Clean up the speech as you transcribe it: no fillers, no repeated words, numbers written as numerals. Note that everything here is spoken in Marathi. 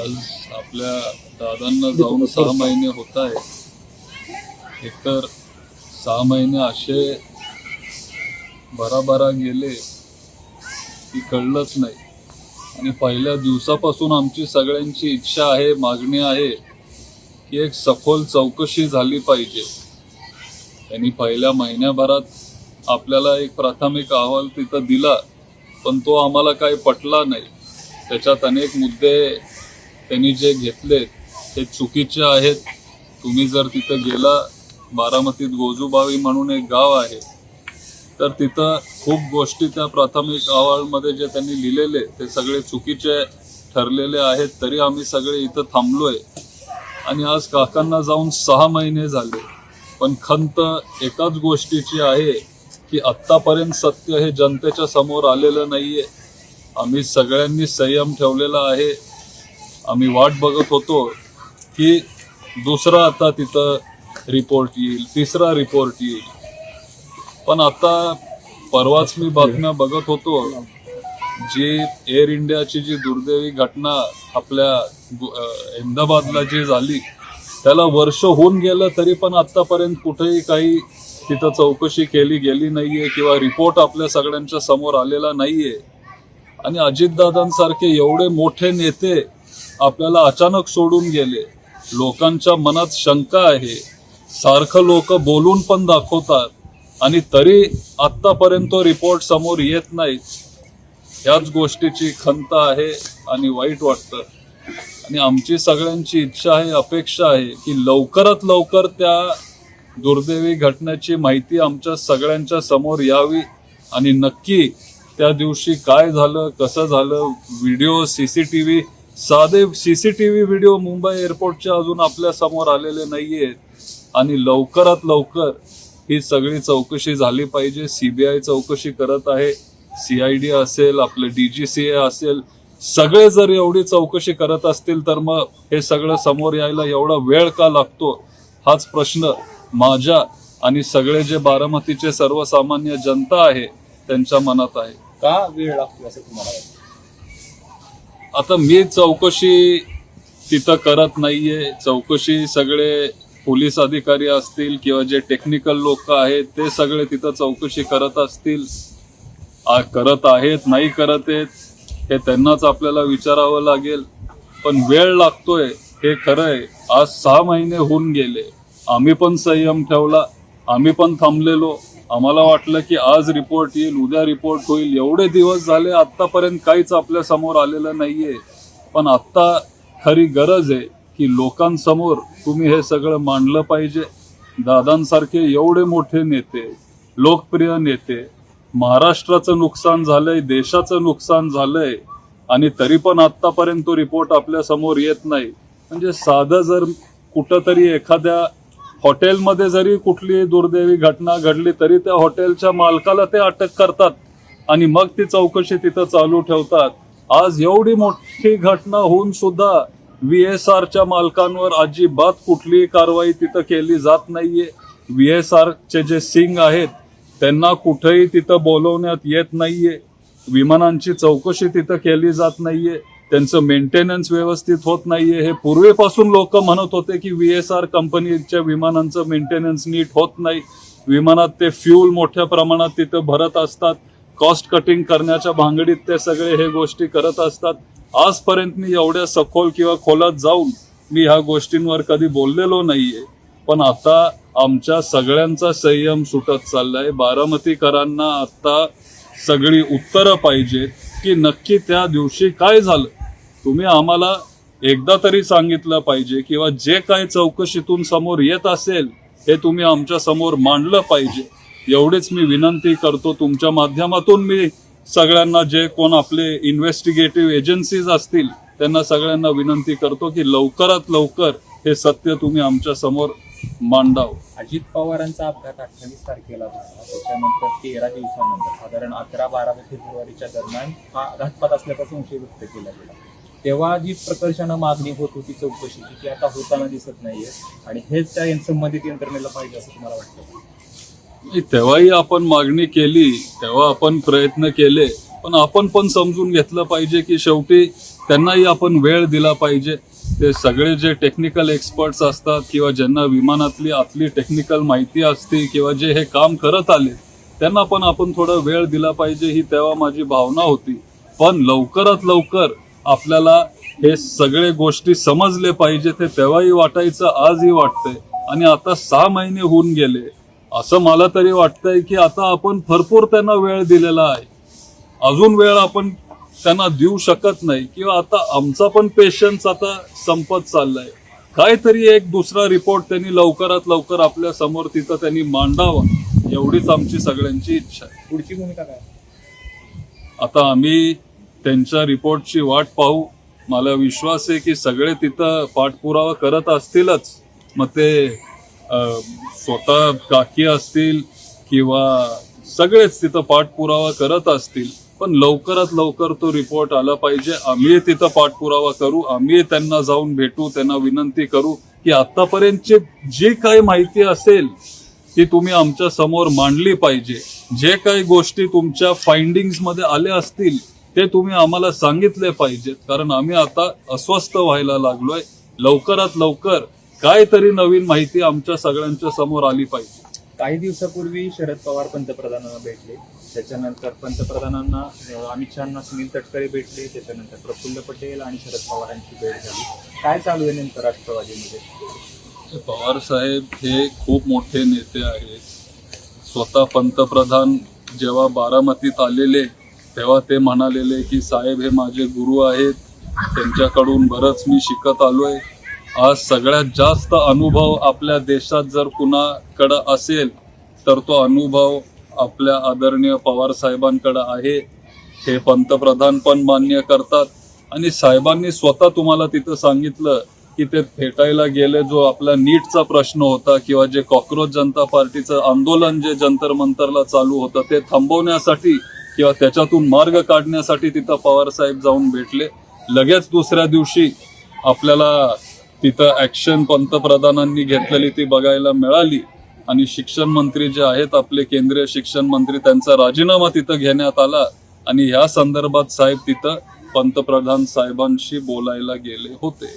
आज आपल्या दादांना जाऊन 6 महिने होत आहे. एकतर 6 महिने असे भराभरा गेले की कळलंच नाही. आणि पहिल्या दिवसापासून आमची सगळ्यांची इच्छा आहे, मागणी आहे की एक सखोल चौकशी झाली पाहिजे. त्यांनी पहिल्या महिन्याभरात आपल्याला एक प्राथमिक अहवाल तिथं दिला, पण तो आम्हाला काही पटला नाही. त्याच्यात अनेक मुद्दे त्यांनी जे घेतले ते चुकीचे आहेत. तुम्ही जर तिथं गेला, बारामतीत गोजूबावी म्हणून एक गाव आहे, तर तिथं खूप गोष्टी त्या प्राथमिक अहवालमध्ये जे त्यांनी लिहिलेले ते सगळे चुकीचे ठरलेले आहेत. तरी आम्ही सगळे इथं थांबलोय आणि आज काकांना जाऊन 6 महिने झाले. पण खंत एकाच गोष्टीची आहे की आत्तापर्यंत सत्य हे जनतेच्या समोर आलेलं नाहीये. आम्ही सगळ्यांनी संयम ठेवलेला आहे. आम्ही वाट बघत होतो की दुसरा आता तिथं रिपोर्ट येईल, तिसरा रिपोर्ट येईल. पण आता परवाच मी बातम्या बघत होतो, जी एअर इंडियाची जी दुर्दैवी घटना आपल्या अहमदाबादला जी झाली, त्याला वर्ष होऊन गेलं तरी पण आतापर्यंत कुठेही काही तिथं चौकशी केली गेली नाहीये किंवा रिपोर्ट आपल्या सगळ्यांच्या समोर आलेला नाहीये. आणि अजितदादांसारखे एवढे मोठे नेते आपल्याला अचानक सोडून गेले. लोकांच्या मनात शंका आहे. सारखं लोक बोलून पण दाखवतात आणि तरी आत्तापर्यंत तो रिपोर्ट समोर येत नाही. ह्याच गोष्टीची खंत आहे आणि वाईट वाटतं. आणि आमची सगळ्यांची इच्छा आहे, अपेक्षा आहे की लवकरात लवकर त्या दुर्दैवी घटनेची माहिती आमच्या सगळ्यांच्या समोर यावी आणि नक्की त्या दिवशी काय झालं, कसं झालं, व्हिडिओ, सीसीटीव्ही, साधे सीसीटीव्ही व्हिडिओ मुंबई एअरपोर्टचे अजून आपल्या समोर आलेले नाहीयेत. आणि लवकरात लवकर ही सगळी चौकशी झाली पाहिजे. सीबीआय चौकशी करत आहे, CID असेल, आपलं DGCA असेल, सगळे जर एवढी चौकशी करत असतील तर मग हे सगळं समोर यायला एवढा वेळ का लागतो, हाच प्रश्न माझ्या आणि सगळे जे बारामतीचे सर्वसामान्य जनता आहे त्यांच्या मनात आहे. का वेळ लागतो असं तुम्हाला वाटतं? आता मी चौकशी तिथं करत नाहीये. चौकशी सगळे पोलीस अधिकारी असतील किंवा जे टेक्निकल लोक आहेत ते सगळे तिथं चौकशी करत असतील. करत आहेत, नाही करत आहेत, हे त्यांनाच आपल्याला विचारावं लागेल. पण वेळ लागतोय हे खरं आहे. आज 6 महिने होऊन गेले. आम्ही पण संयम ठेवला, आम्ही पण थांबलेलो. आम्हाला वाटलं की आज रिपोर्ट येईल, उद्या रिपोर्ट होईल. एवढे दिवस झाले, आत्तापर्यंत काहीच आपल्या समोर आलेलं नाहीये. पण आत्ता खरी गरज आहे की लोकांसमोर तुम्ही हे सगळं मांडलं पाहिजे. दादांसारखे एवढे मोठे नेते, लोकप्रिय नेते, महाराष्ट्राचं नुकसान झालंय, देशाचं नुकसान झालंय आणि तरी पण आत्तापर्यंत तो रिपोर्ट आपल्या समोर येत नाही. म्हणजे साधं जर कुठंतरी एखाद्या हॉटेलमध्ये जरी कुठली दुर्दैवी घटना घडली तरी त्या हॉटेलच्या मालकाला ते अटक करतात आणि मग ती चौकशी तिथं चालू ठेवतात. आज एवढी मोठी घटना होऊन सुद्धा VSRच्या मालकांवर अजिबात कुठलीही कारवाई तिथं केली जात नाहीये. VSRचे जे सिंग आहेत त्यांना कुठेही तिथं बोलवण्यात येत नाहीये. विमानांची चौकशी तिथं केली जात नाहीये. त्यांचं मेंटेनन्स व्यवस्थित होत नाहीये. हे पूर्वीपासून लोक म्हणत होते की VSR कंपनीच्या विमानांचं मेंटेनन्स नीट होत नाही. विमानात ते फ्यूल मोठ्या प्रमाणात तिथं भरत असतात. कॉस्ट कटिंग करण्याच्या भांगडीत ते सगळे हे गोष्टी करत असतात. आजपर्यंत मी एवढ्या सखोल किंवा खोलात जाऊन मी ह्या गोष्टींवर कधी बोललेलो नाहीये. पण आता आमच्या सगळ्यांचा संयम सुटत चाललाय. बारामतीकरांना आता सगळी उत्तरं पाहिजेत की नक्की त्या दिवशी काय झालं. तुम्ही आम्हाला एकदा तरी सांगितलं पाहिजे किंवा जे काही चौकशीतून समोर येत असेल हे तुम्ही आमच्या समोर मांडलं पाहिजे. एवढीच मी विनंती करतो. तुमच्या माध्यमातून मी सगळ्यांना, जे कोण आपले इन्व्हेस्टिगेटिव्ह एजन्सीज असतील त्यांना सगळ्यांना विनंती करतो की लवकरात लवकर हे सत्य तुम्ही आमच्या समोर मांडावं. अजित पवारांचा अपघात 28 तारखेला झाला. त्याच्यानंतर 13 दिवसानंतर साधारण 11-12 फेब्रुवारीच्या दरम्यान हा घातपात असल्याचा संशय व्यक्त केला गेला. तेव्हा जी प्रकर्षानं मागणी होत होती चौकशीची, ती आता होताना दिसत नाहीये आणि हेच त्या संबंधित यंत्रणेला पाहिजे असं तुम्हाला वाटतं? तेव्हाही आपण मागणी केली, तेव्हा आपण प्रयत्न केले, पण आपण पण समजून घेतलं पाहिजे की शेवटी त्यांनाही आपण वेळ दिला पाहिजे. ते सगळे जे टेक्निकल एक्सपर्ट्स असतात किंवा ज्यांना विमानातली आतली टेक्निकल माहिती असते किंवा जे हे काम करत आले त्यांना पण आपण थोडा वेळ दिला पाहिजे, ही तेव्हा माझी भावना होती. पण लवकरात लवकर आपल्याला हे सगळे गोष्टी समजले पाहिजे, ते तेव्हाही वाटायचं, आजही वाटतंय. आणि आता 6 महिने होऊन गेले, असं मला तरी वाटतंय की आता आपण भरपूर त्यांना वेळ दिलेला आहे. अजून वेळ आपण त्यांना देऊ शकत नाही किंवा आता आमचा पण पेशन्स आता संपत चाललाय. काहीतरी एक दुसरा रिपोर्ट त्यांनी लवकरात लवकर आपल्या समोर तिथं त्यांनी मांडावा, एवढीच आमची सगळ्यांची इच्छा आहे. पुढची भूमिका काय? आता आम्ही त्यांच्या रिपोर्टची वाट पाहू. मला विश्वास आहे की सगळे तिथं पाठपुरावा करत असतीलच. मग ते स्वतः काकी असतील किंवा सगळेच तिथं पाठपुरावा करत असतील. पण लवकरात लवकर तो रिपोर्ट आला पाहिजे. आम्ही तिथं पाठपुरावा करू, आम्ही त्यांना जाऊन भेटू, त्यांना विनंती करू की आतापर्यंतची जी काही माहिती असेल ती तुम्ही आमच्या समोर मांडली पाहिजे. जे काही गोष्टी तुमच्या फाइंडिंग्स मध्ये आल्या असतील ते तुम्ही आम्हाला सांगितले पाहिजेत, कारण आम्ही आता अस्वस्थ व्हायला लागलोय. लवकरात लवकर काहीतरी नवीन माहिती आमच्या सगळ्यांच्या समोर आली पाहिजे. काही दिवसापूर्वी शरद पवार पंतप्रधानांना भेटले, त्याच्यानंतर पंतप्रधानांना अमित शहाना सुनील तटकरे भेटले, त्याच्यानंतर प्रफुल्ल पटेल आणि शरद पवारांची भेट झाली. काय चालू आहे नेमकं राष्ट्रवादीमध्ये? पवार साहेब हे खूप मोठे नेते आहेत. स्वतः पंतप्रधान जेव्हा बारामतीत आलेले तेव्हा ते म्हणालेले की साहेब हे माझे गुरु आहेत, त्यांच्याकडून बरंच मी शिकत आलोय. आज सगळ्यात जास्त अनुभव आपल्या देशात जर कुणाकडं असेल तर तो अनुभव आपल्या आदरणीय पवार साहेबांकडे आहे. हे पंतप्रधान पण मान्य करतात आणि साहेबांनी स्वतः तुम्हाला तिथं सांगितलं की ते भेटायला गेले. जो आपला नीटचा प्रश्न होता किंवा जे कॉक्रोच जनता पार्टीचं आंदोलन जे जंतर मंतरला चालू होतं ते थांबवण्यासाठी किंवा त्याच्यातून मार्ग काढण्यासाठी तिथं पवार साहेब जाऊन भेटले. लगेच दुसऱ्या दिवशी आपल्याला तिथं ऍक्शन पंतप्रधानांनी घेतलेली ती बघायला मिळाली आणि शिक्षण मंत्री जे आहेत आपले केंद्रीय शिक्षण मंत्री त्यांचा राजीनामा तिथं घेण्यात आला आणि ह्या संदर्भात साहेब तिथं पंतप्रधान साहेबांशी बोलायला गेले होते.